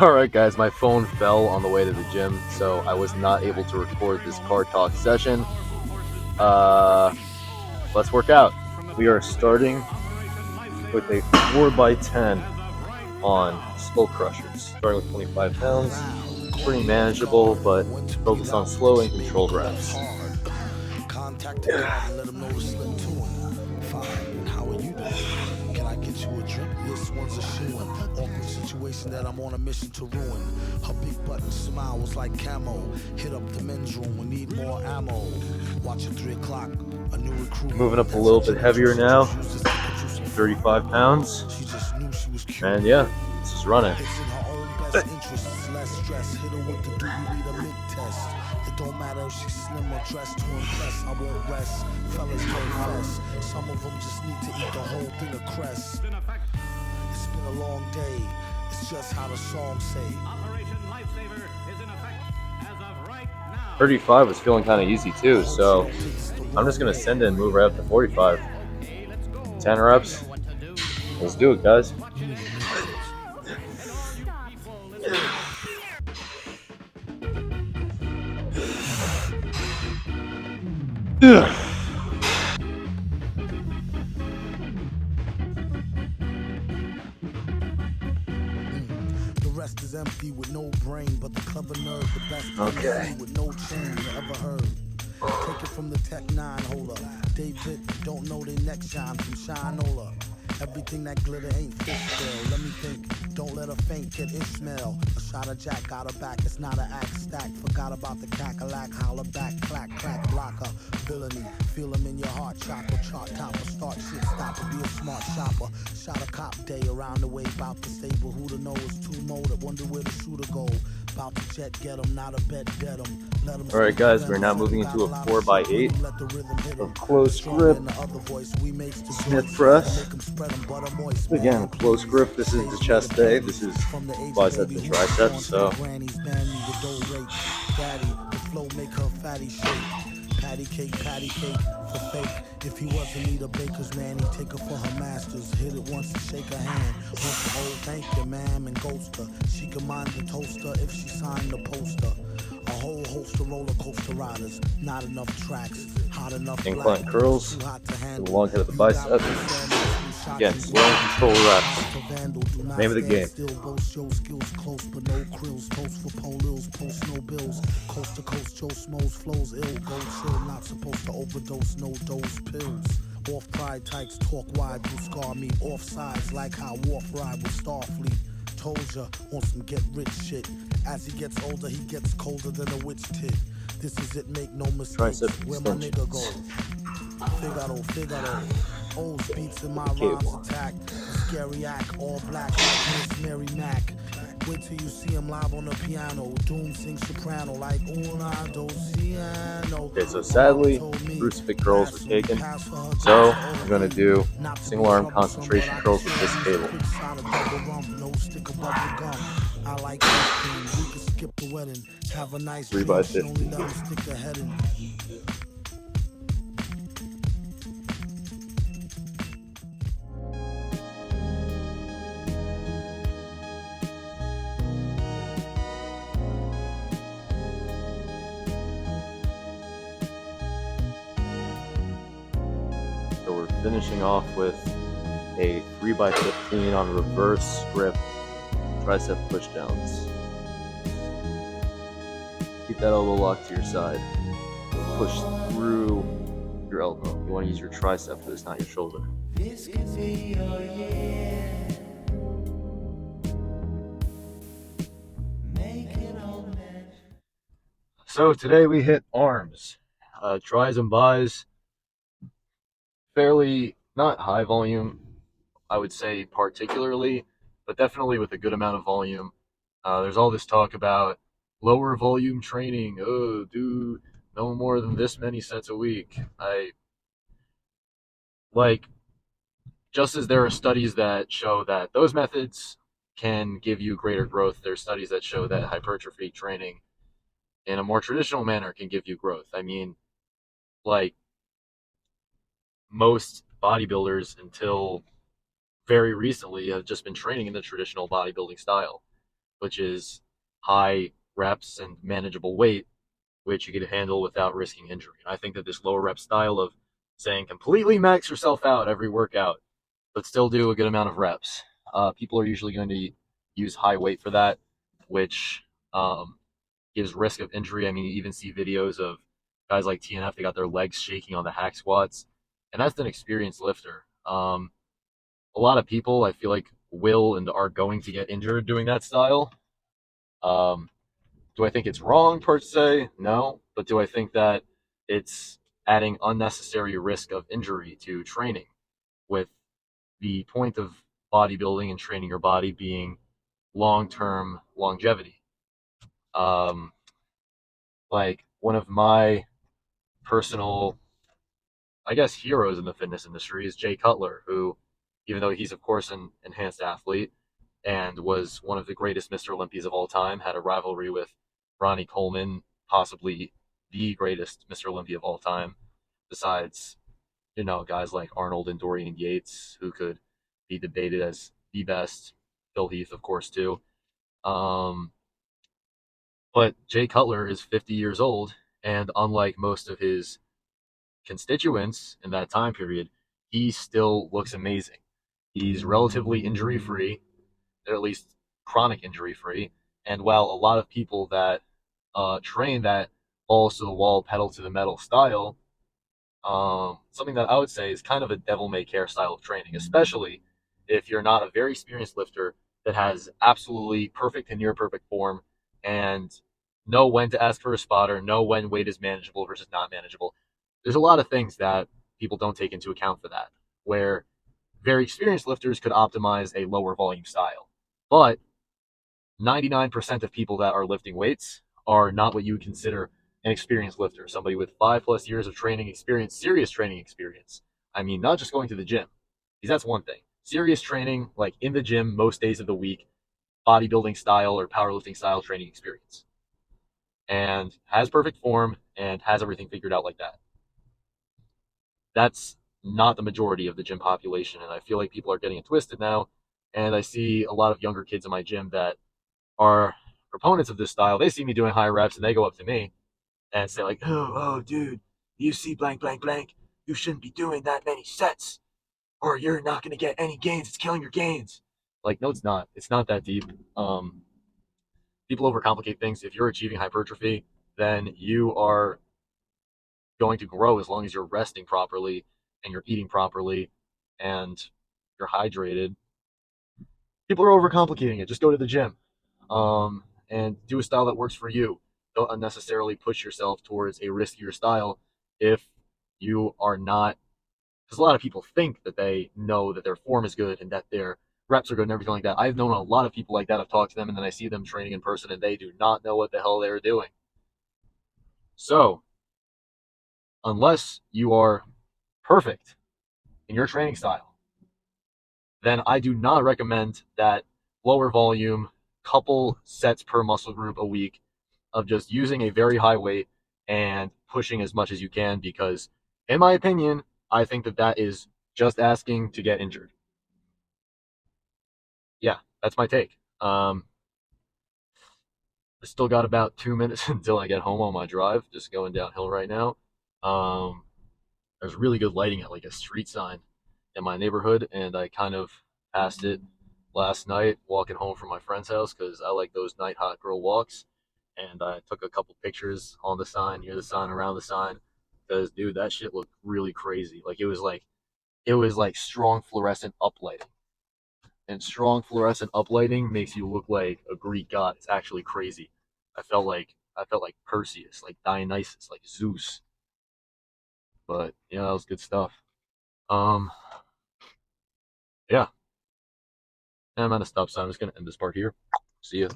Alright guys, my phone fell on the way to the gym, so I was not able to record this car talk session. Uh, let's work out. We are starting with a 4x10 on slow crushers, starting with 25 pounds. Pretty manageable, but focus on slow and controlled reps. Contact the guard and let them know to slip to him. Fine, and how are you doing? Can I get you a drink? This one's a shoe-in. Awkward situation that I'm on a mission to ruin. Her big button smile was like camo. Hit up the men's room, we need more ammo. Watch at 3 o'clock, a new recruit. Moving up a little bit heavier now, 35 pounds. And yeah, let's just run it. Less stress, hit her with the do you need a mid test. It don't matter if she's slim or dressed to impress. I won't rest, fellas confess. Some of them just need to eat the whole thing of cress. It's been a long day, it's just how the song say. Operation Lifesaver is in effect as of right now. 35 was feeling kind of easy too, so I'm just gonna send it and move right up to 45. 10 reps. Let's do it, guys. The rest is empty with no brain, but the clever nerd, the best Okay. with no chain you ever heard. Take it from the Tech 9 holder. David don't know they neck shine from Shinola. Everything that glitter ain't fish scale. Let me think, don't let her faint, get Ishmael. A shot of Jack got her back, it's not an act stack. Forgot about the cackalack, holler back, clack, crack, blocker. Villainy, feel him in your heart, chopper, chart topper. Start shit, stopper, be a smart shopper. Shot a cop day around the way, bout the stable. Who to know is too motive, wonder where the shooter go. About to jet, get him, not a bet, dead him. Alright guys, we're now moving into a 4x8 of close grip Smith press. Again, close grip, this is the chest day, this is biceps and triceps, so patty cake for fake. If he wasn't need a baker's man, he'd take her for her masters. Hit it once and shake her hand. Once the old thank you, ma'am, and ghost her. She can mind the toaster if she signed the poster. A whole host of roller coaster riders, not enough tracks, hot enough. Incline curls, the long head of the bicep. Again, slow and control reps. Name of the game. Still boast your skills close, but no krills. Toast for polils, post no bills. Coast to coast, Joe Smoes flows ill. Go chill, not supposed to overdose, no dose pills. Off pride types talk wide, you scar me. Off sides like how Warp ride with Starfleet. Told ya, on some get rich shit. As he gets older, he gets colder than a witch tit. This is it, make no mistakes. Tricep Where my nigga go? Figaro. Old beats in my rhymes attack. A scary act, all black like Miss Mary Mac. Wait till you see him live on the piano. Doom sings soprano like una dociano. Okay, so sadly, crucifix curls were taken. So I'm going to do single arm concentration curls with this cable. I like we can skip the wedding. Have a nice 3x50. So we're finishing off with a 3x15 on reverse grip tricep pushdowns. Keep that elbow locked to your side. Push through your elbow. You want to use your tricep for this, not your shoulder. This could be your year. Make it all match. So today we hit arms, tries and buys. Fairly not high volume, I would say particularly, but definitely with a good amount of volume. There's all this talk about lower volume training. Oh, do no more than this many sets a week. Just as there are studies that show that those methods can give you greater growth, there's studies that show that hypertrophy training in a more traditional manner can give you growth. I mean, like, most bodybuilders until very recently have just been training in the traditional bodybuilding style. which is high reps and manageable weight, which you could handle without risking injury. And I think that this lower rep style of saying completely max yourself out every workout, but still do a good amount of reps. People are usually going to use high weight for that, which um, gives risk of injury. I mean, you even see videos of guys like TNF, they got their legs shaking on the hack squats, and that's an experienced lifter. A lot of people, I feel like, will and are going to get injured doing that style. Um, do I think it's wrong per se? No. But do I think that it's adding unnecessary risk of injury to training, with the point of bodybuilding and training your body being long-term longevity? Um, like one of my personal, I guess, heroes in the fitness industry is Jay Cutler, who, even though he's of course an enhanced athlete and was one of the greatest Mr. Olympias of all time, had a rivalry with Ronnie Coleman, possibly the greatest Mr. Olympia of all time, besides, guys like Arnold and Dorian Yates, who could be debated as the best. Phil Heath, of course, too. Um, but Jay Cutler is 50 years old, and unlike most of his constituents in that time period, he still looks amazing. He's relatively injury free, or at least chronic injury free. And while a lot of people that train that balls to the wall, pedal to the metal style, something that I would say is kind of a devil may care style of training, especially if you're not a very experienced lifter that has absolutely perfect and near perfect form and know when to ask for a spotter, know when weight is manageable versus not manageable. There's a lot of things that people don't take into account for that, where very experienced lifters could optimize a lower volume style. But 99% of people that are lifting weights are not what you would consider an experienced lifter, somebody with 5+ years of training experience, serious training experience. I mean, not just going to the gym, because that's one thing. Serious training, like in the gym most days of the week, bodybuilding style or powerlifting style training experience, and has perfect form and has everything figured out like that. That's not the majority of the gym population, and I feel like people are getting it twisted now. And I see a lot of younger kids in my gym that are proponents of this style. They see me doing high reps and they go up to me and say like, oh, dude, you see blank, blank, blank. You shouldn't be doing that many sets or you're not going to get any gains. It's killing your gains. Like, no, it's not. It's not that deep. People overcomplicate things. If you're achieving hypertrophy, then you are going to grow as long as you're resting properly and you're eating properly and you're hydrated. People are overcomplicating it. Just go to the gym, and do a style that works for you. Don't unnecessarily push yourself towards a riskier style if you are not. Because a lot of people think that they know that their form is good and that their reps are good and everything like that. I've known a lot of people like that. I've talked to them and then I see them training in person and they do not know what the hell they're doing. So, unless you are perfect in your training style, then I do not recommend that lower volume, couple sets per muscle group a week of just using a very high weight and pushing as much as you can, because, in my opinion, I think that that is just asking to get injured. Yeah, that's my take. I still got about 2 minutes until I get home on my drive, just going downhill right now. Um, there's really good lighting at like a street sign in my neighborhood, and I kind of passed it last night walking home from my friend's house because I like those night hot girl walks. And I took a couple pictures on the sign, near the sign, around the sign, because dude, that shit looked really crazy. Like it was like strong fluorescent uplighting, and strong fluorescent uplighting makes you look like a Greek god. It's actually crazy. I felt like Perseus, like Dionysus, like Zeus. But yeah, that was good stuff. Um, yeah, I'm at a stop sign. I'm just gonna end this part here. See ya.